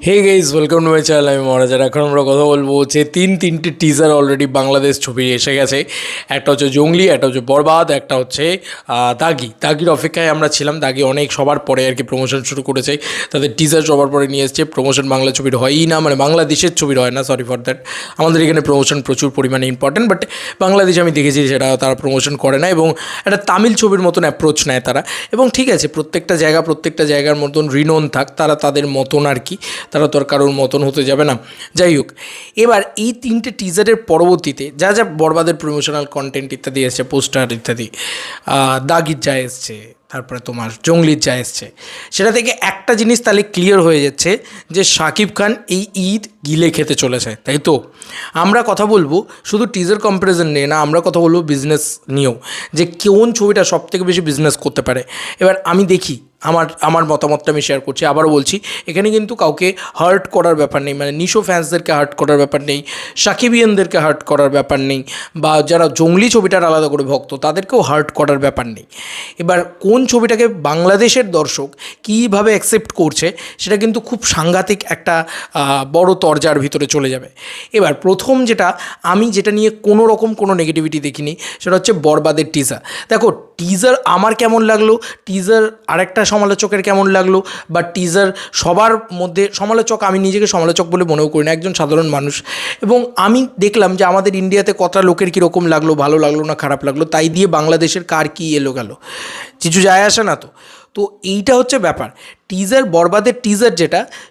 Hey guys, welcome to my channel. আমি মহারাজার। এখন আমরা কথা বলবো হচ্ছে তিনটে টিজার অলরেডি বাংলাদেশ ছবি এসে গেছে। একটা হচ্ছে জঙ্গলি, একটা হচ্ছে বরবাদ, একটা হচ্ছে দাগির অপেক্ষায় আমরা ছিলাম। দাগি অনেক সবার পরে আর কি প্রমোশন শুরু করেছে, তাদের টিজার সবার পরে নিয়ে এসছে। প্রমোশন বাংলা ছবির হয়ই না, মানে বাংলাদেশের ছবির হয় না, সরি ফর দ্যাট। আমাদের এখানে প্রমোশন প্রচুর পরিমাণে ইম্পর্টেন্ট, বাট বাংলাদেশে আমি দেখেছি সেটা তারা প্রমোশন করে না এবং একটা তামিল ছবির মতন অ্যাপ্রোচ নেয় তারা। এবং ঠিক আছে, প্রত্যেকটা জায়গার মতন রিনোন থাক, তারা তাদের মতন আর কি, তারা তো আর কারোর মতন হতে যাবে না। যাই হোক, এবার এই তিনটে টিজারের পরবর্তীতে যা যা বরবাদের প্রমোশনাল কন্টেন্ট ইত্যাদি এসছে, পোস্টার ইত্যাদি, দাগির যা এসছে, তারপরে তোমার জঙ্গলির যা এসছে, সেটা থেকে একটা জিনিস তাহলে ক্লিয়ার হয়ে যাচ্ছে যে শাকিব খান এই ঈদ গিলে খেতে চলেছে, তাই তো? আমরা কথা বলবো শুধু টিজার কম্প্যারিজন নিয়ে না, আমরা কথা বলবো বিজনেস নিয়েও, যে কোন ছবিটা সবথেকে বেশি বিজনেস করতে পারে। এবার আমি দেখি, আমার মতামতটা আমি শেয়ার করছি। আবারও বলছি, এখানে কিন্তু কাউকে হার্ট করার ব্যাপার নেই, মানে নিশো ফ্যান্সদেরকে হার্ট করার ব্যাপার নেই, সাকিবিয়ানদেরকে হার্ট করার ব্যাপার নেই, বা যারা জঙ্গলি ছবিটার আলাদা করে ভক্ত তাদেরকেও হার্ট করার ব্যাপার নেই। এবার কোন ছবিটাকে বাংলাদেশের দর্শক কীভাবে অ্যাকসেপ্ট করছে সেটা কিন্তু খুব সাংঘাতিক একটা বড় তরজার ভিতরে চলে যাবে। এবার প্রথম যেটা নিয়ে কোনো নেগেটিভিটি দেখিনি, সেটা হচ্ছে বরবাদের টিজার। দেখো, টিজার আমার কেমন লাগলো, টিজার আরেকটা সমালোচকের কেমন লাগলো, বা টিজার সবার মধ্যে সমালোচক, আমি নিজেকে সমালোচক বলে মনেও করি না, একজন সাধারণ মানুষ। এবং আমি দেখলাম যে আমাদের ইন্ডিয়াতে কতটা লোকের কীরকম লাগলো, ভালো লাগলো না খারাপ লাগলো, তাই দিয়ে বাংলাদেশের কার কী এলো গেল কিছু যায় আসে না। তো এইটা হচ্ছে ব্যাপার। বরবাদের টিজার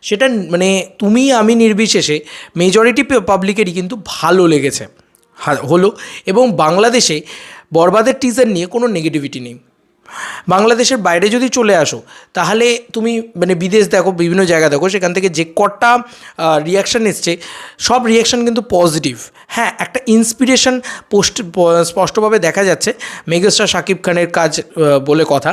সেটা মানে তুমি আমি নির্বিশেষে মেজরিটি পাবলিকেরই কিন্তু ভালো লেগেছে হলো। এবং বাংলাদেশে বরবাদের টিজার নিয়ে কোনো নেগেটিভিটি নেই। বাংলাদেশের বাইরে যদি চলে আসো, তাহলে তুমি মানে বিদেশ দেখো, বিভিন্ন জায়গা দেখো, সেখান থেকে যে কটা রিয়াকশান এসছে, সব রিয়াকশান কিন্তু পজিটিভ। হ্যাঁ, একটা ইন্সপিরেশন স্পষ্টভাবে দেখা যাচ্ছে মেগাস্টার শাকিব খানের কাজ বলে কথা,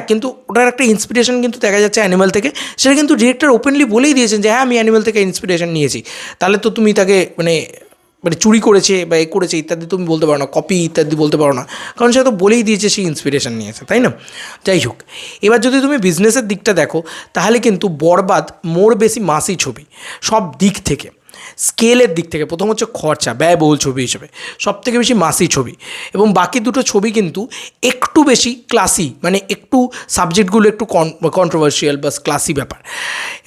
কিন্তু ওটার একটা ইন্সপিরেশন কিন্তু দেখা যাচ্ছে অ্যানিমাল থেকে। সেটা কিন্তু ডিরেক্টর ওপেনলি বলেই দিয়েছেন যে হ্যাঁ, আমি অ্যানিমাল থেকে ইন্সপিরেশন নিয়েছি। তাহলে তো তুমি তাকে মানে চুরি করেছে বা করেছে ইত্যাদি তুমি বলতে পারো না, কপি ইত্যাদি বলতে পারো না, কারণ সে তো বলেই দিয়েছে সে ইন্সপিরেশন নিয়েছে, তাই না? যাই হোক, এবার যদি তুমি বিজনেসের দিকটা দেখো, তাহলে কিন্তু বরবাদ মোর বেশি মাসি ছবি সব দিক থেকে, স্কেলের দিক থেকে। প্রথম হচ্ছে খরচা, ব্যয়বহুল ছবি হিসেবে সবথেকে বেশি মাসি ছবি, এবং বাকি দুটো ছবি কিন্তু একটু বেশি ক্লাসি, মানে একটু সাবজেক্টগুলো একটু কন্ট্রোভার্সিয়াল বা ক্লাসি ব্যাপার।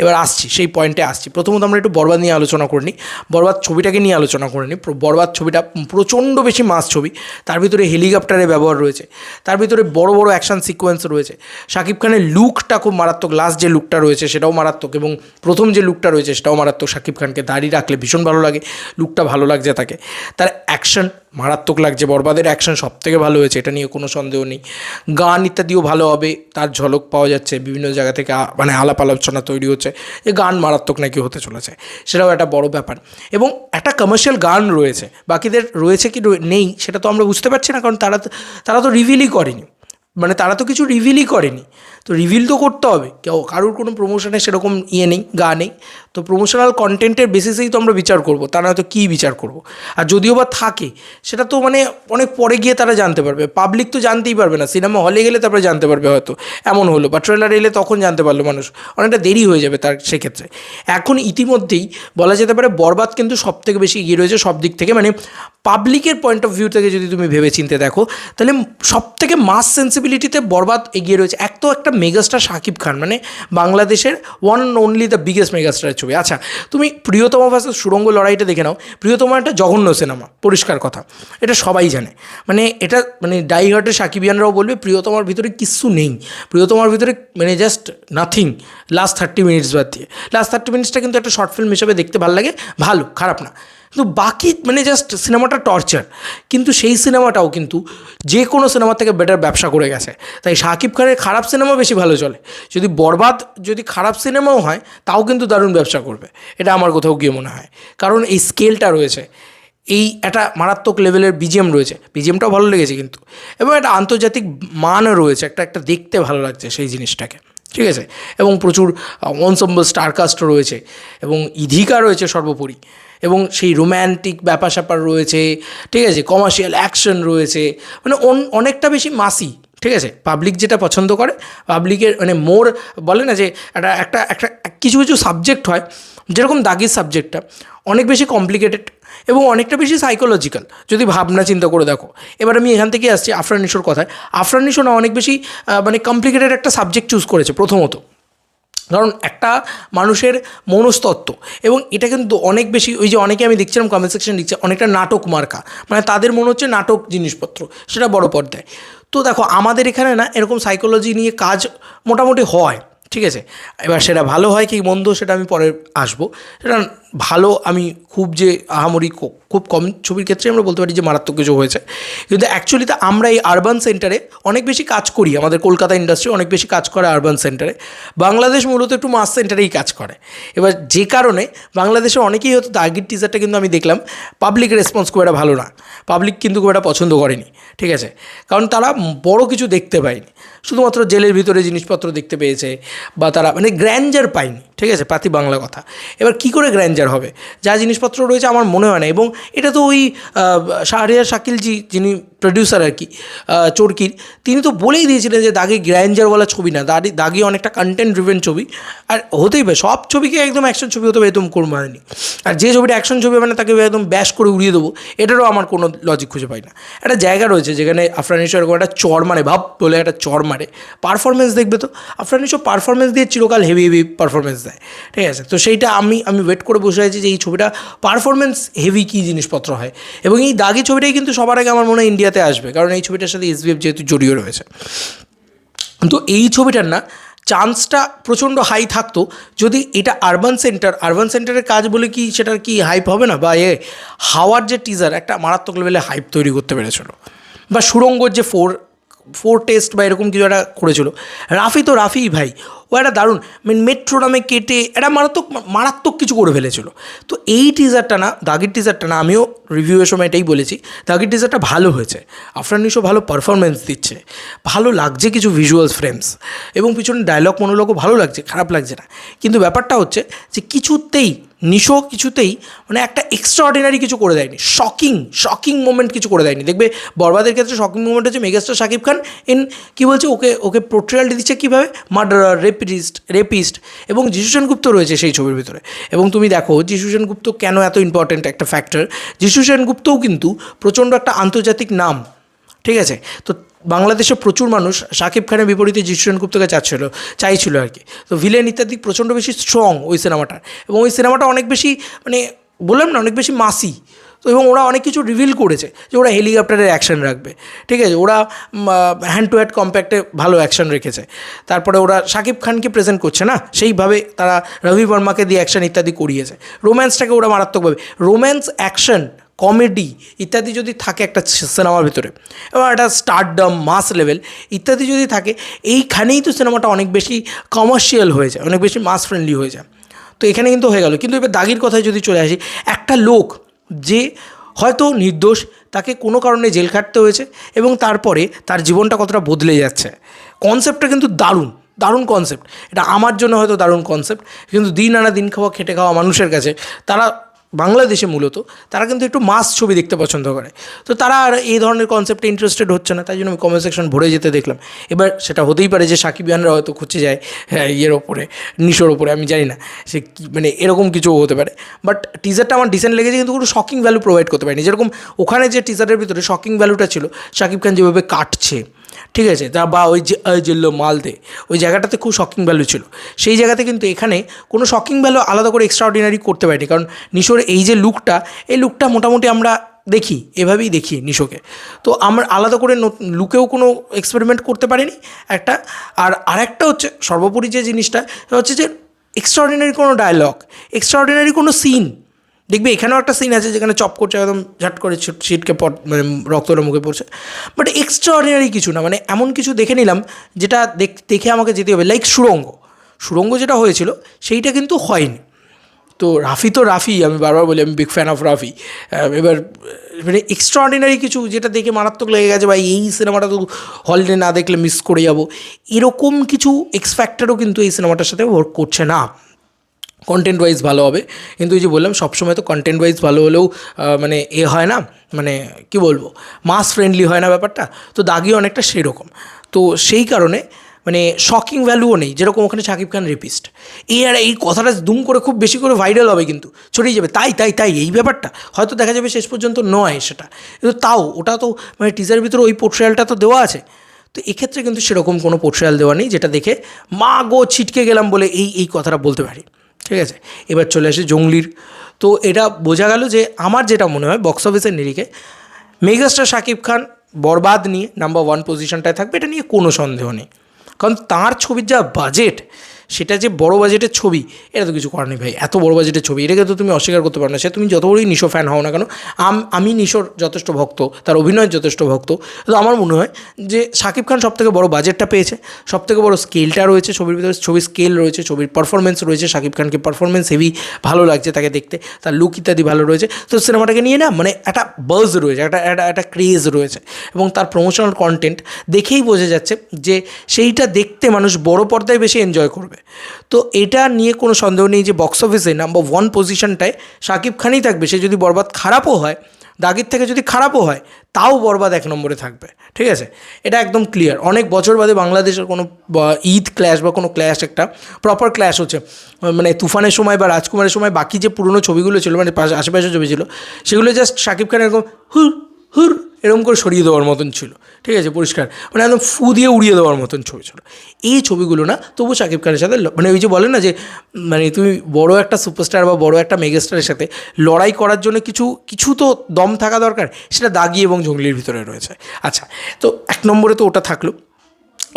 এবার সেই পয়েন্টে আসছি। প্রথমত আমরা একটু বরবাদ নিয়ে আলোচনা করে নিই, বরবাদ ছবিটাকে নিয়ে আলোচনা করে নিই। বরবাদ ছবিটা প্রচণ্ড বেশি মাস ছবি, তার ভিতরে হেলিকপ্টারের ব্যবহার রয়েছে, তার ভিতরে বড় বড় অ্যাকশন সিকোয়েন্স রয়েছে। শাকিব খানের লুকটা খুব মারাত্মক, লাস্ট যে লুকটা রয়েছে সেটাও মারাত্মক, এবং প্রথম যে লুকটা রয়েছে সেটাও মারাত্মক। শাকিব খানকে দাড়ি রাখলে ভীষণ ভালো লাগে, লুকটা ভালো লাগছে তাকে। তার অ্যাকশন মারাত্মক লাগছে, বরবাদের অ্যাকশন সব থেকে ভালো হয়েছে, এটা নিয়ে কোনো সন্দেহ নেই। গান ইত্যাদিও ভালো হবে, তার ঝলক পাওয়া যাচ্ছে, বিভিন্ন জায়গা থেকে মানে আলাপ আলোচনা তৈরি হচ্ছে যে গান মারাত্মক নাকি হতে চলেছে, সেটাও একটা বড় ব্যাপার। এবং একটা কমার্শিয়াল গান রয়েছে, বাকিদের রয়েছে কি নেই সেটা তো আমরা বুঝতে পারছি না, কারণ তারা তো রিভিলই করেনি, মানে তারা তো কিছু রিভিলই করেনি। তো রিভিল তো করতে হবে, কারোর কোনো প্রমোশনে সেরকম নেই, গা নেই। তো প্রমোশনাল কন্টেন্টের বেসিসেই তো আমরা বিচার করবো, তা নয়তো কী বিচার করবো? আর যদিও বা থাকে, সেটা তো মানে অনেক পরে গিয়ে তারা জানতে পারবে, পাবলিক তো জানতেই পারবে না। সিনেমা হলে গেলে তারপরে জানতে পারবে, হয়তো এমন হলো, বা ট্রেলার এলে তখন জানতে পারলো মানুষ, অনেকটা দেরি হয়ে যাবে তার সেক্ষেত্রে। এখন ইতিমধ্যেই বলা যেতে পারে বরবাদ কিন্তু সব থেকে বেশি এগিয়ে রয়েছে সব দিক থেকে, মানে পাবলিকের পয়েন্ট অফ ভিউ থেকে যদি তুমি ভেবে চিন্তে দেখো, তাহলে সব থেকে মাস সেন্সিবিলিটিতে বরবাদ এগিয়ে রয়েছে। একটা মেগাস্টার শাকিব খান, মানে বাংলাদেশের ওয়ান অনলি দ্য বিগেস্ট মেগাস্টারের ছবি। আচ্ছা, তুমি প্রিয়তমা ভার্সেস সুড়ঙ্গ লড়াইটা দেখে নাও। প্রিয়তমা একটা জঘন্য সিনেমা, পরিষ্কার কথা, এটা সবাই জানে। এটা ডাই হার্টের সাকিবিয়ানরাও বলবে প্রিয়তমার ভিতরে কিচ্ছু নেই, প্রিয়তমার ভিতরে জাস্ট নাথিং, লাস্ট 30 মিনিটস বাদ দিয়ে। লাস্ট 30 মিনিটসটা কিন্তু একটা শর্ট ফিল্ম হিসেবে দেখতে ভালো লাগে, ভালো, খারাপ না। কিন্তু বাকি জাস্ট সিনেমাটা টর্চার। কিন্তু সেই সিনেমাটাও কিন্তু যে কোনো সিনেমার থেকে বেটার ব্যবসা করে গেছে। তাই শাকিব খানের খারাপ সিনেমা বেশি ভালো চলে, যদি বরবাদ খারাপ সিনেমাও হয় তাও কিন্তু দারুণ ব্যবসা করবে, এটা আমার কোথাও গিয়ে মনে হয়। কারণ এই স্কেলটা রয়েছে, এই একটা মারাত্মক লেভেলের বিজিএম রয়েছে, বিজিএমটাও ভালো লেগেছে কিন্তু, এবং একটা আন্তর্জাতিক মান রয়েছে, একটা দেখতে ভালো লাগছে সেই জিনিসটাকে, ঠিক আছে। এবং প্রচুর অনসম্বল স্টারকাস্ট রয়েছে, এবং ইধিকা রয়েছে সর্বোপরি, এবং সেই রোম্যান্টিক ব্যাপার স্যাপার রয়েছে, ঠিক আছে, কমার্শিয়াল অ্যাকশন রয়েছে, অনেকটা বেশি মাসি, ঠিক আছে, পাবলিক যেটা পছন্দ করে, পাবলিকের মানে মোর বলে না যে একটা একটা কিছু কিছু সাবজেক্ট হয়, যেরকম দাগির সাবজেক্টটা অনেক বেশি কমপ্লিকেটেড এবং অনেকটা বেশি সাইকোলজিক্যাল, যদি ভাবনা চিন্তা করে দেখো। এবার আমি এখান থেকে আসছি আফরান নিশোর কথায়। আফরান নিশো না অনেক বেশি মানে কমপ্লিকেটেড একটা সাবজেক্ট চুজ করেছে প্রথমত, কারণ একটা মানুষের মনস্তত্ত্ব, এবং এটা কিন্তু অনেক বেশি ওই যে অনেকে আমি দেখছিলাম কমেন্ট সেকশন লিখছে অনেকটা নাটক মার্কা, মানে তাদের মনে হচ্ছে নাটক জিনিসপত্র, সেটা বড় পর্দায়। তো দেখো আমাদের এখানে না এরকম সাইকোলজি নিয়ে কাজ মোটামুটি হয়, ঠিক আছে। এবার সেটা ভালো হয় কি মন্দ সেটা আমি পরে আসবো। সেটা ভালো আমি খুব যে আহামরি খুব কম ছবির ক্ষেত্রে আমরা বলতে পারি যে মারাত্মক কিছু হয়েছে, কিন্তু অ্যাকচুয়ালিতে আমরা এই আরবান সেন্টারে অনেক বেশি কাজ করি, আমাদের কলকাতা ইন্ডাস্ট্রি অনেক বেশি কাজ করে আরবান সেন্টারে। বাংলাদেশ মূলত একটু মাস সেন্টারেই কাজ করে। এবার যে কারণে বাংলাদেশে অনেকেই হয়তো দাগির টিজারটা কিন্তু আমি দেখলাম পাবলিক রেসপন্স খুব একটা ভালো না, পাবলিক কিন্তু খুব একটা পছন্দ করেনি, ঠিক আছে, কারণ তারা বড় কিছু দেখতে পায়নি, শুধুমাত্র জেলের ভিতরে জিনিসপত্র দেখতে পেয়েছে, বা তারা মানে গ্র্যান্ডার পায়নি, ঠিক আছে, পাতি বাংলা কথা। এবার কী করে গ্র্যান্ডার হবে, যা জিনিসপত্র রয়েছে আমার মনে হয় না। এবং এটা তো ওই শাহরিয়ার শাকিলজি যিনি প্রডিউসার আর কি চরকির, তিনি তো বলেই দিয়েছিলেন যে দাগি গ্র্যান্ডারওয়ালা ছবি না, দাগি অনেকটা কন্টেন্ট ড্রিভেন ছবি। আর হতেই পারে সব ছবিকে একদম অ্যাকশন ছবি হতে হবে একদম করবো মানেনি, আর যে ছবিটা অ্যাকশন ছবি মানে তাকে একদম ব্যাশ করে উড়িয়ে দেবো, এটারও আমার কোনো লজিক খুঁজে পাই না। একটা জায়গা রয়েছে যেখানে আফরান নিশো এরকম একটা চর মানে ভাব বলে একটা চর মারে, পারফরমেন্স দেখবে তো আফরান নিশো পারফরমেন্স দিয়ে চিরকাল হেভি হেভি পারফরমেন্স দেয়, ঠিক আছে। তো সেইটা আমি ওয়েট করে বসে আছি যে এই ছবিটা পারফরমেন্স হেভি কী জিনিসপত্র হয়। এবং এই দাগি ছবিটাই কিন্তু সবার আগে আমার মনে হয় ইন্ডিয়াতে আসবে, কারণ এই ছবিটার সাথে এসবিএফ যেহেতু জড়িয়ে রয়েছে। তো এই ছবিটার না চান্সটা প্রচণ্ড হাই থাকতো যদি এটা আরবান সেন্টারের কাজ বলে কি সেটার কি হাইপ হবে না, বা হাওয়ার যে টিজার একটা মারাত্মক লেভেলে হাইপ তৈরি করতে পেরেছিল, বা সুড়ঙ্গর যে ফোর টেস্ট বা এরকম কিছু একটা করেছিল। রাফি তো রাফিই ভাই, ও একটা দারুণ মেট্রো নামে কেটে একটা মারাত্মক কিছু করে ফেলেছিল। তো এই টিজারটা না দাগির টিজারটা না, আমিও রিভিউয়ের সময় এটাই বলেছি, দাগির টিজারটা ভালো হয়েছে, আফরান নিশো ভালো পারফরমেন্স দিচ্ছে, ভালো লাগছে কিছু ভিজুয়ালস ফ্রেমস, এবং পিছনে ডায়লগ মনোলগও ভালো লাগছে, খারাপ লাগছে না। কিন্তু ব্যাপারটা হচ্ছে যে নিশো কিছুতেই মানে একটা এক্সট্রাঅর্ডিনারি কিছু করে দেয়নি, শকিং মোমেন্ট কিছু করে দেয়নি। দেখবে বরবাদের ক্ষেত্রে শকিং মোমেন্ট হচ্ছে মেগাস্টার শাকিব খান কী বলছে, ওকে পোর্ট্রেয়ালটি দিচ্ছে কীভাবে, মার্ডারার, রেপিস্ট, এবং যিশু সেনগুপ্ত রয়েছে সেই ছবির ভিতরে। এবং তুমি দেখো যিশু সেনগুপ্ত কেন এত ইম্পর্ট্যান্ট একটা ফ্যাক্টর, যিশু সেনগুপ্তও কিন্তু প্রচণ্ড একটা আন্তর্জাতিক নাম, ঠিক আছে। তো বাংলাদেশে প্রচুর মানুষ শাকিব খানের বিপরীতে যিশু সেনগুপ্তকে চাইছিল আর কি। তো ভিলেন ইত্যাদি প্রচণ্ড বেশি স্ট্রং ওই সিনেমাটার, এবং ওই সিনেমাটা অনেক বেশি মানে বললাম না অনেক বেশি মাসি। তো এবং ওরা অনেক কিছু রিভিল করেছে যে ওরা হেলিকপ্টারের অ্যাকশন রাখবে, ঠিক আছে, ওরা হ্যান্ড টু হ্যান্ড কম্প্যাক্টে ভালো অ্যাকশন রেখেছে। তারপরে ওরা শাকিব খানকে প্রেজেন্ট করছে না, সেইভাবে তারা রবি বর্মাকে দিয়ে অ্যাকশন ইত্যাদি করিয়েছে। রোম্যান্সটাকে ওরা মারাত্মকভাবে রোম্যান্স, অ্যাকশন, কমেডি ইত্যাদি যদি থাকে একটা সিনেমার ভিতরে, এবং একটা স্টারডম মাস লেভেল ইত্যাদি যদি থাকে, এইখানেই তো সিনেমাটা অনেক বেশি কমার্শিয়াল হয়ে যায়, অনেক বেশি মাস ফ্রেন্ডলি হয়ে যায়। তো এখানে কিন্তু হয়ে গেল। কিন্তু এবার দাগির কথায় যদি চলে আসি, একটা লোক যে হয়তো নির্দোষ, তাকে কোনো কারণে জেল খাটতে হয়েছে, এবং তারপরে তার জীবনটা কতটা বদলে যাচ্ছে, কনসেপ্টটা কিন্তু দারুণ কনসেপ্ট। এটা আমার জন্য হয়তো দারুণ কনসেপ্ট, কিন্তু দিন আনা দিন খাওয়া খেটে খাওয়া মানুষের কাছে, তারা বাংলাদেশে মূলত তারা কিন্তু একটু মাস ছবি দেখতে পছন্দ করে। তো তারা আর এই ধরনের কনসেপ্টে ইন্টারেস্টেড হচ্ছে না, তাই জন্য আমি কমেন্ট সেকশন ভরে যেতে দেখলাম। এবার সেটা হতেই পারে যে সাকিবিয়ানরা হয়তো খুঁজে যায় ইয়ের ওপরে, নিশোর ওপরে, আমি জানি না সে কী মানে এরকম কিছু হতে পারে। বাট টিজারটা আমার ডিসেন্ট লেগেছে, কিন্তু কোনো শকিং ভ্যালু প্রোভাইড করতে পারেনি। যেরকম ওখানে যে টিজারের ভিতরে শকিং ভ্যালুটা ছিল, শাকিব খান যেভাবে কাটছে, ঠিক আছে, তা বা ওই যে জেল্লো মাল দে, ওই জায়গাটাতে খুব শকিং ভ্যালু ছিল। সেই জায়গাতে কিন্তু এখানে কোনো শকিং ভ্যালু আলাদা করে এক্সট্রাঅর্ডিনারি করতে পারিনি, কারণ নিশোর এই যে লুকটা মোটামুটি আমরা দেখি, এভাবেই দেখি নিশোকে। তো আমরা আলাদা করে লুকেও কোনো এক্সপেরিমেন্ট করতে পারিনি একটা। আর আরেকটা হচ্ছে সর্বোপরি যে জিনিসটা হচ্ছে যে এক্সট্রাঅর্ডিনারি কোনো ডায়লগ, এক্সট্রাঅর্ডিনারি কোনো সিন। দেখবে এখানেও একটা সিন আছে যেখানে চপ করছে, একদম ঝাট করে ছিটকে মানে রক্তটা মুখে পড়ছে, বাট এক্সট্রাঅর্ডিনারি কিছু না। মানে এমন কিছু দেখে নিলাম যেটা দেখে আমাকে যেতে হবে, লাইক সুড়ঙ্গ যেটা হয়েছিল সেইটা কিন্তু হয়নি। তো রাফি, আমি বারবার বলি আমি বিগ ফ্যান অফ রাফি। এবার মানে এক্সট্রাঅর্ডিনারি কিছু যেটা দেখে মারাত্মক লেগে গেছে, বা এই সিনেমাটা তো হলিডে না দেখলে মিস করে যাব, এরকম কিছু এক্স ফ্যাক্টরও কিন্তু এই সিনেমাটার সাথে ওয়ার্ক করছে না। কন্টেন্ট ওয়াইজ ভালো হবে, কিন্তু ওই যে বললাম সবসময় তো কন্টেন্ট ওয়াইজ ভালো হলেও মানে হয় না, মানে কি বলবো, মাস ফ্রেন্ডলি হয় না ব্যাপারটা। তো দাগি অনেকটা সেরকম। তো সেই কারণে মানে শকিং ভ্যালুও নেই, যেরকম ওখানে শাকিব খান রেপিস্ট, এই কথাটা দুম করে খুব বেশি করে ভাইরাল হবে, কিন্তু ছড়িয়ে যাবে তাই এই ব্যাপারটা হয়তো দেখা যাবে শেষ পর্যন্ত নয় সেটা, কিন্তু তাও ওটা তো মানে টিজারের ভিতরে ওই পোর্ট্রেয়ালটা তো দেওয়া আছে। তো এক্ষেত্রে কিন্তু সেরকম কোনো পোর্ট্রেয়াল দেওয়া নেই যেটা দেখে মা গো ছিটকে গেলাম বলে এই কথাটা বলতে পারি। ঠিক আছে, এবার চলে আসে জঙ্গলির। তো এটা বোঝা গেল যে আমার যেটা মনে হয় বক্স অফিসের নিরিখে মেগাস্টার শাকিব খান বরবাদ নিয়ে নাম্বার 1 পজিশনটায় থাকবে, এটা নিয়ে কোনো সন্দেহ নেই। কারণ তার ছবির যা বাজেট, সেটা যে বড় বাজেটের ছবি, এটা তো কিছু করার নেই ভাই, এত বড় বাজেটের ছবি, এটাকে তো তুমি অস্বীকার করতে পারো না। সে তুমি যত বড়ই নিশো ফ্যান হও না কেন, আমি নিশোর যথেষ্ট ভক্ত, তার অভিনয়ের যথেষ্ট ভক্ত, তো আমার মনে হয় যে শাকিব খান সবথেকে বড় বাজেটটা পেয়েছে, সবথেকে বড় স্কেলটা রয়েছে ছবির ভিতরে, ছবির স্কেল রয়েছে, ছবির পারফরমেন্স রয়েছে, শাকিব খানকে পারফরমেন্স হেভি ভালো লাগছে তাকে দেখতে, তার লুক ইত্যাদি ভালো রয়েছে। তো সিনেমাটাকে নিয়ে না মানে একটা বাজ রয়েছে, একটা ক্রেজ রয়েছে, এবং তার প্রমোশনাল কন্টেন্ট দেখেই বোঝা যাচ্ছে যে সেইটা দেখতে মানুষ বড় পর্দায় বেশি এনজয় করবে। তো এটা নিয়ে কোনো সন্দেহ নেই যে বক্স অফিসে নাম্বার 1 পজিশনটায় শাকিব খানই থাকবে। সে যদি বরবাদ খারাপও হয়, দাগির থেকে যদি খারাপও হয়, তাও বরবাদ 1 নম্বরে থাকবে। ঠিক আছে, এটা একদম ক্লিয়ার। অনেক বছর বাদে বাংলাদেশের কোনো ঈদ ক্ল্যাশ বা কোনো ক্ল্যাশ, একটা প্রপার ক্ল্যাশ হচ্ছে, মানে তুফানের সময় বা রাজকুমারের সময় বাকি যে পুরনো ছবিগুলো ছিল, মানে আশেপাশে ছবি ছিল, সেগুলো জাস্ট শাকিব খান এরকম হুর এরকম করে সরিয়ে দেওয়ার মতন ছিল। ঠিক আছে, পরিষ্কার মানে একদম ফু দিয়ে উড়িয়ে দেওয়ার মতন ছবি ছিল। এই ছবিগুলো না তবু শাকিব খানের সাথে মানে ওই যে বলে না যে মানে তুমি বড় একটা সুপারস্টার বা বড় একটা মেগাস্টারের সাথে লড়াই করার জন্য কিছু তো দম থাকা দরকার, সেটা দাগি এবং জঙ্গলির ভিতরে রয়েছে। আচ্ছা, তো 1 নম্বরে তো ওটা থাকলো।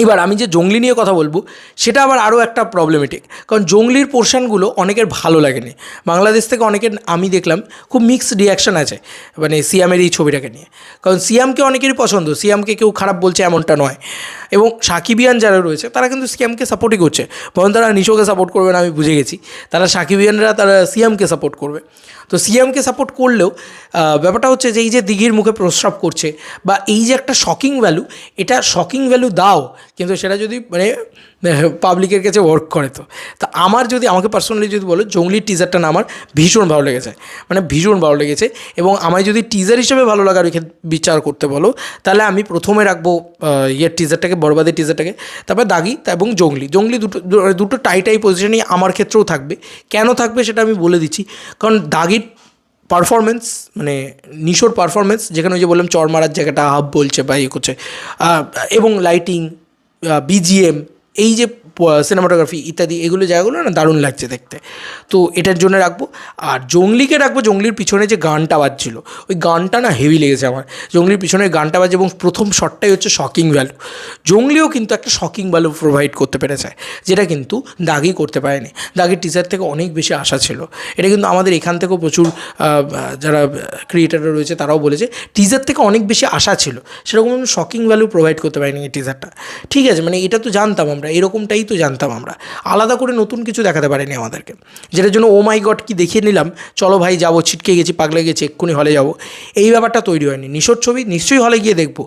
এবার আমি যে জঙ্গলি নিয়ে কথা বলবো সেটা আবার আরও একটা প্রবলেমেটিক, কারণ জঙ্গলির পোর্শনগুলো অনেকের ভালো লাগেনি। বাংলাদেশ থেকে অনেকের আমি দেখলাম খুব মিক্সড রিয়াকশান আছে মানে সিয়ামের এই ছবিটাকে নিয়ে, কারণ সিয়ামকে অনেকেরই পছন্দ, সিয়ামকে কেউ খারাপ বলছে এমনটা নয়, এবং সাকিবিয়ান যারা রয়েছে তারা কিন্তু সিয়ামকে সাপোর্টই করছে, বরং তারা নিশোকে সাপোর্ট করবে না আমি বুঝে গেছি, তারা সাকিবিয়ানরা তারা সিয়ামকে সাপোর্ট করবে। তো সিয়ামকে সাপোর্ট করলেও ব্যাপারটা হচ্ছে যে এই যে দিঘির মুখে প্রস্রাব করছে বা এই যে একটা শকিং ভ্যালু, এটা শকিং ভ্যালু দাও, কিন্তু সেটা যদি মানে পাবলিকের কাছে ওয়ার্ক করে। তো আমার যদি আমাকে পার্সোনালি যদি বলো, জঙ্গলির টিজারটা না আমার ভীষণ ভালো লেগেছে, মানে ভীষণ ভালো লেগেছে, এবং আমায় যদি টিজার হিসেবে ভালো লাগার বিচার করতে বলো, তাহলে আমি প্রথমে রাখবো টিজারটাকে, বরবাদের টিজারটাকে, তারপর দাগি এবং জঙ্গলি দুটো টাই পজিশনই আমার ক্ষেত্রেও থাকবে। কেন থাকবে সেটা আমি বলে দিচ্ছি, কারণ দাগির পারফরমেন্স মানে নিশোর পারফরমেন্স, যেখানে ওই যে বললাম চর মারার জায়গাটা হাব বলছে বা ইয়ে করছে, এবং লাইটিং, বিজিএম, এই যে সিনেমাটোগ্রাফি ইত্যাদি, এগুলো জায়গাগুলো না দারুণ লাগছে দেখতে, তো এটার জন্য রাখবো। আর জঙ্গলিকে রাখবো, জঙ্গলির পিছনে যে গানটা বাজছিল, ওই গানটা না হেভি লেগেছে আমার, জঙ্গলির পিছনে গানটা বাজে, এবং প্রথম শটটাই হচ্ছে শকিং ভ্যালু। জঙ্গলিও কিন্তু একটা শকিং ভ্যালু প্রোভাইড করতে পেরেছে, যেটা কিন্তু দাগি করতে পারেনি। দাগির টিজার থেকে অনেক বেশি আশা ছিল, এটা কিন্তু আমাদের এখান থেকেও প্রচুর যারা ক্রিয়েটাররা রয়েছে তারাও বলেছে টিজার থেকে অনেক বেশি আশা ছিল, সেরকম শকিং ভ্যালু প্রোভাইড করতে পারেনি এই টিজারটা। ঠিক আছে, মানে এটা তো জানতাম আমরা, এরকমটাই তো জানতাম আমরা, আলাদা করে নতুন কিছু দেখাতে পারেনি আমাদেরকে, যেটার জন্য ও মাই গড কি দেখিয়ে নিলাম, চলো ভাই যাবো, ছিটকে গেছি, পাগলে গেছি, এক্ষুনি হলে যাবো, এই ব্যাপারটা তৈরি হয়নি। নিশোর ছবি নিশ্চয়ই হলে গিয়ে দেখবো,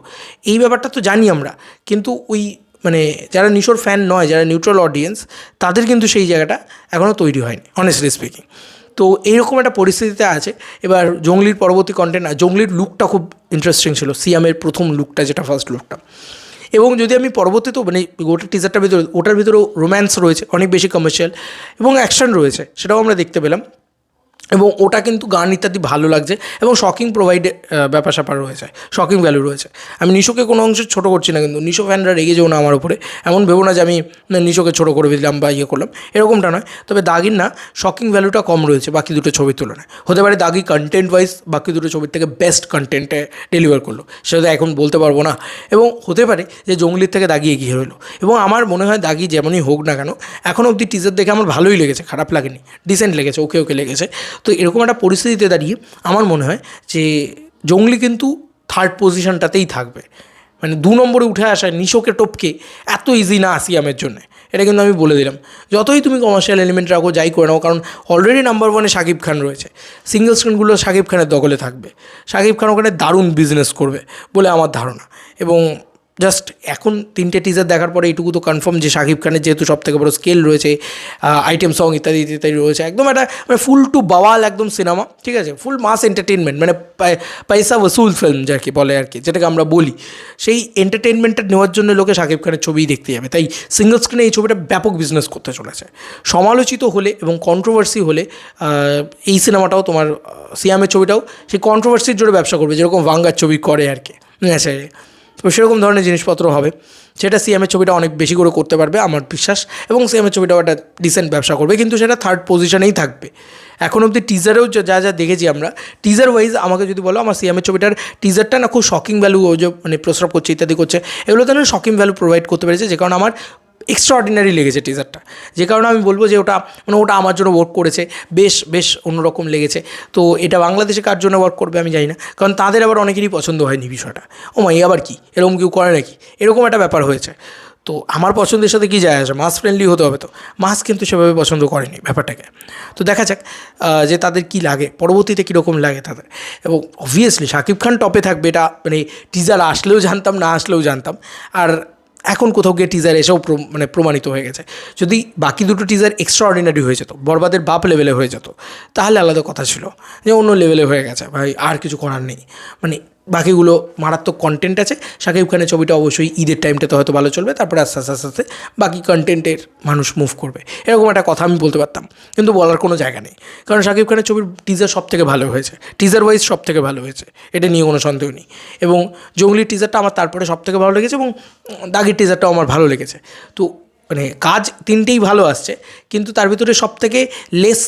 এই ব্যাপারটা তো জানি আমরা, কিন্তু ওই মানে যারা নিশোর ফ্যান নয়, যারা নিউট্রাল অডিয়েন্স, তাদের কিন্তু সেই জায়গাটা এখনও তৈরি হয়নি অনেস্টলি স্পিকিং। তো এইরকম একটা পরিস্থিতিতে আছে। এবার জঙ্গলির পরবর্তী কন্টেন্ট, জঙ্গলির লুকটা খুব ইন্টারেস্টিং ছিল, সিয়ামের প্রথম লুকটা, যেটা ফার্স্ট লুকটা, এবং যদি আমি পরবর্তীতেও মানে গোটা টিজারটার ভিতরে, ওটার ভিতরেও রোম্যান্স রয়েছে, অনেক বেশি কমার্শিয়াল এবং অ্যাকশন রয়েছে, সেটাও আমরা দেখতে পেলাম, এবং ওটা কিন্তু গান ইত্যাদি ভালো লাগছে, এবং শকিং প্রোভাইডে ব্যাপার স্যাপার রয়েছে, শকিং ভ্যালু রয়েছে। আমি নিশোকে কোনো অংশে ছোটো করছি না, কিন্তু নিশো ফ্যানরা রেগে যেও না আমার উপরে, এমন ভেবো না যে আমি নিশোকে ছোটো করে দিলাম বা ইয়ে করলাম, এরকমটা নয়। তবে দাগির না শকিং ভ্যালুটা কম রয়েছে বাকি দুটো ছবির তুলনায়, হতে পারে দাগি কন্টেন্ট ওয়াইজ বাকি দুটো ছবির থেকে বেস্ট কন্টেন্টে ডেলিভার করলো, সেটা এখন বলতে পারবো না, এবং হতে পারে যে জঙ্গলির থেকে দাগি এগিয়ে রইলো। এবং আমার মনে হয় দাগি যেমনই হোক না কেন, এখনও অবধি টিজার দেখে আমার ভালোই লেগেছে, খারাপ লাগেনি, ডিসেন্ট লেগেছে, ওকে লেগেছে। তো এরকম একটা পরিস্থিতিতে দাঁড়িয়ে আমার মনে হয় যে জঙ্গলি কিন্তু 3rd পজিশনটাতেই থাকবে, মানে 2 নম্বরে উঠে আসায় নিশোকে টপকে এত ইজি না সিয়ামের জন্য, এটা কিন্তু আমি বলে দিলাম। যতই তুমি কমার্শিয়াল এলিমেন্ট রাখো, যাই করে নাও, কারণ অলরেডি নাম্বার 1-এ শাকিব খান রয়েছে, সিঙ্গল স্ক্রিনগুলো শাকিব খানের দখলে থাকবে, শাকিব খান ওখানে দারুণ বিজনেস করবে বলে আমার ধারণা, এবং জাস্ট এখন 3টে টিজার দেখার পরে এইটুকু তো কনফার্ম যে শাকিব খানের যেহেতু সব থেকে বড় স্কেল রয়েছে, আইটেম সং ইত্যাদি ইত্যাদি রয়েছে, একদম একটা মানে ফুল টু বাওয়াল একদম সিনেমা, ঠিক আছে, ফুল মাস এন্টারটেনমেন্ট, মানে পয়সা ওসুল ফিল্ম যাকে বলে আর কি, যেটাকে আমরা বলি, সেই এন্টারটেনমেন্টটা নেওয়ার জন্য লোকে শাকিব খানের ছবিই দেখতে যাবে। তাই সিঙ্গল স্ক্রিনে এই ছবিটা ব্যাপক বিজনেস করতে চলেছে। সমালোচিত হলে এবং কন্ট্রোভার্সি হলে এই সিনেমাটাও তোমার সিয়ামের ছবিটাও সেই কন্ট্রোভার্সির জোরে ব্যবসা করবে, যেরকম ভাঙ্গার ছবি করে আর কি, ন্যাচারালি। তো সেরকম ধরনের জিনিসপত্র হবে, সেটা সিএমের ছবিটা অনেক বেশি করে করতে পারবে আমার বিশ্বাস, এবং সিএমের ছবিটাও একটা ডিসেন্ট ব্যবসা করবে, কিন্তু সেটা থার্ড পজিশনেই থাকবে। এখন অবধি টিজারেও যা যা দেখেছি আমরা, টিজার ওয়াইজ আমাকে যদি বলো, আমার সিএমের ছবিটার টিজারটা না খুব শকিং ভ্যালু যে মানে প্রস্রাব করছে ইত্যাদি করছে, এগুলো তো না শকিং ভ্যালু প্রোভাইড করতে পেরেছে, যে কারণে আমার এক্সট্রাঅর্ডিনারি লেগেছে টিজারটা, যে কারণে আমি বলবো যে ওটা মানে ওটা আমার জন্য ওয়ার্ক করেছে, বেশ অন্যরকম লেগেছে। তো এটা বাংলাদেশে কার জন্য ওয়ার্ক করবে আমি জানি না, কারণ তাদের আবার অনেকেরই পছন্দ হয়নি বিষয়টা, ও মা এই আবার কি এরকম কেউ করে নাকি, এরকম একটা ব্যাপার হয়েছে। তো আমার পছন্দের সাথে কী যায় আসে, মাস ফ্রেন্ডলি হতে হবে, তো মাস কিন্তু সেভাবে পছন্দ করেনি ব্যাপারটাকে। তো দেখা যাক যে তাদের কী লাগে, পরবর্তীতে কীরকম লাগে তাদের। এবং অবভিয়াসলি শাকিব খান টপে থাকবে, এটা মানে টিজার আসলেও জানতাম, না আসলেও জানতাম, আর এখন কোথাও গিয়ে টিজার এসেও মানে প্রমাণিত হয়ে গেছে। যদি বাকি দুটো টিজার এক্সট্রাঅর্ডিনারি হয়ে যেত, বরবাদের বাপ লেভেলে হয়ে যেত, তাহলে আলাদা কথা ছিল, যে অন্য লেভেলে হয়ে গেছে ভাই, আর কিছু করার নেই, মানে বাকিগুলো মারাত্মক কন্টেন্ট আছে। শাকিব খানের ছবিটা অবশ্যই ঈদের টাইমটাতে হয়তো ভালো চলবে, তারপরে আস্তে আস্তে আস্তে আস্তে বাকি কন্টেন্টের মানুষ মুভ করবে, এরকম একটা কথা আমি বলতে পারতাম, কিন্তু বলার কোনো জায়গা নেই, কারণ শাকিব খানের ছবির টিজার সব থেকে ভালো হয়েছে, টিজার ওয়াইজ সব থেকে ভালো হয়েছে, এটা নিয়ে কোনো সন্দেহ নেই। এবং জঙ্গলির টিজারটা আমার তারপরে সব থেকে ভালো লেগেছে, এবং দাগির টিজারটাও আমার ভালো লেগেছে। তো মানে কাজ তিনটেই ভালো আসছে, কিন্তু তার ভিতরে সব থেকে লেস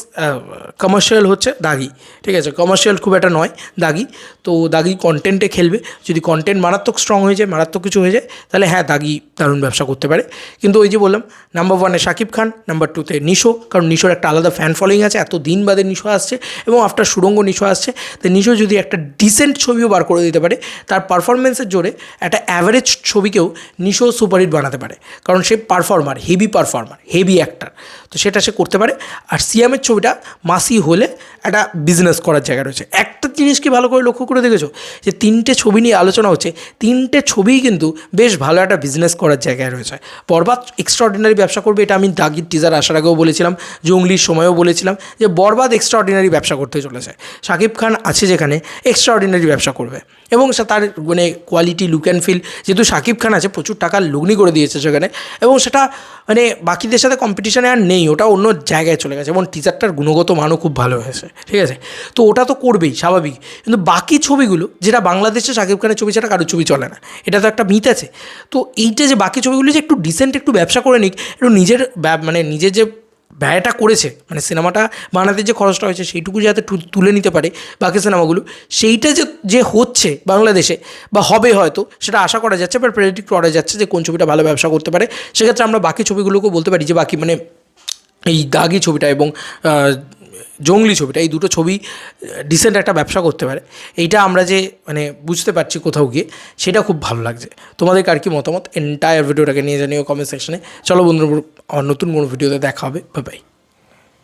কমার্শিয়াল হচ্ছে দাগি, ঠিক আছে, কমার্শিয়াল খুব একটা নয় দাগি। তো দাগি কন্টেন্টে খেলবে, যদি কন্টেন্ট মারাত্মক স্ট্রং হয়ে যায়, মারাত্মক কিছু হয়ে যায়, তাহলে হ্যাঁ দাগি দারুণ ব্যবসা করতে পারে। কিন্তু ওই যে বললাম, নাম্বার 1-এ শাকিব খান, নাম্বার 2-তে নিশো, কারণ নিশোর একটা আলাদা ফ্যান ফলোয়িং আছে, এত দিন বাদে নিশো আসছে, এবং আফটার সুড়ঙ্গ নিশো আসছে, তো নিশো যদি একটা ডিসেন্ট ছবিও বার করে দিতে পারে, তার পারফরমেন্সের জোরে একটা অ্যাভারেজ ছবিকেও নিশো সুপারহিট বানাতে পারে, কারণ সে performer, heavy performer, heavy actor, তো সেটা সে করতে পারে। আর সিয়ামের ছবিটা মাসি হলে একটা বিজনেস করার জায়গা রয়েছে। একটা জিনিস কি ভালো করে লক্ষ্য করে দেখেছো, যে 3টে ছবি নিয়ে আলোচনা হচ্ছে, 3টে ছবিই কিন্তু বেশ ভালো একটা বিজনেস করার জায়গায় রয়েছে। বরবাদ এক্সট্রাঅর্ডিনারি ব্যবসা করবে, এটা আমি দাগির টিজার আসার আগেও বলেছিলাম, জঙ্গলির সময়ও বলেছিলাম, যে বরবাদ এক্সট্রাঅর্ডিনারি ব্যবসা করতে চলেছে। শাকিব খান আছে যেখানে, এক্সট্রাঅর্ডিনারি ব্যবসা করবে, এবং সে তার মানে কোয়ালিটি, লুক অ্যান্ড ফিল, যেহেতু শাকিব খান আছে, প্রচুর টাকার লগ্নি করে দিয়েছে সেখানে, এবং সেটা মানে বাকিদের সাথে কম্পিটিশানে আর নেই, ওটা অন্য জায়গায় চলে গেছে, এবং টিজারটার গুণগত মানও খুব ভালো হয়েছে, ঠিক আছে। তো ওটা তো করবেই স্বাভাবিক, কিন্তু বাকি ছবিগুলো, যেটা বাংলাদেশে শাকিব খানের ছবি ছাড়া কারোর ছবি চলে না, এটা তো একটা মিথ আছে। তো এইটা যে বাকি ছবিগুলো যে একটু ডিসেন্ট একটু ব্যবসা করে নিক, একটু নিজের মানে নিজের যে ব্যয়টা করেছে, মানে সিনেমাটা বানাতে যে খরচটা হয়েছে সেইটুকু যাতে তুলে নিতে পারে বাকি সিনেমাগুলো, সেইটা যে হচ্ছে বাংলাদেশে বা হবে হয়তো, সেটা আশা করা যাচ্ছে বা প্রেডিক্ট করা যাচ্ছে যে কোন ছবিটা ভালো ব্যবসা করতে পারে। সেক্ষেত্রে আমরা বাকি ছবিগুলোকেও বলতে পারি যে বাকি মানে এই দাগি ছবিটা এবং জঙ্গলি ছবিটা, এই দুটো ছবি ডিসেন্ট একটা ব্যবসা করতে পারে। এইটা আমরা যে মানে বুঝতে পারছি কোথাও গিয়ে, সেটা খুব ভালো লাগছে। তোমাদের আর কি মতামত এন্টায়ার ভিডিওটাকে নিয়ে জানিও কমেন্ট সেকশনে। চলো বন্ধুরা, নতুন কোনো ভিডিওতে দেখা হবে, বাই বাই।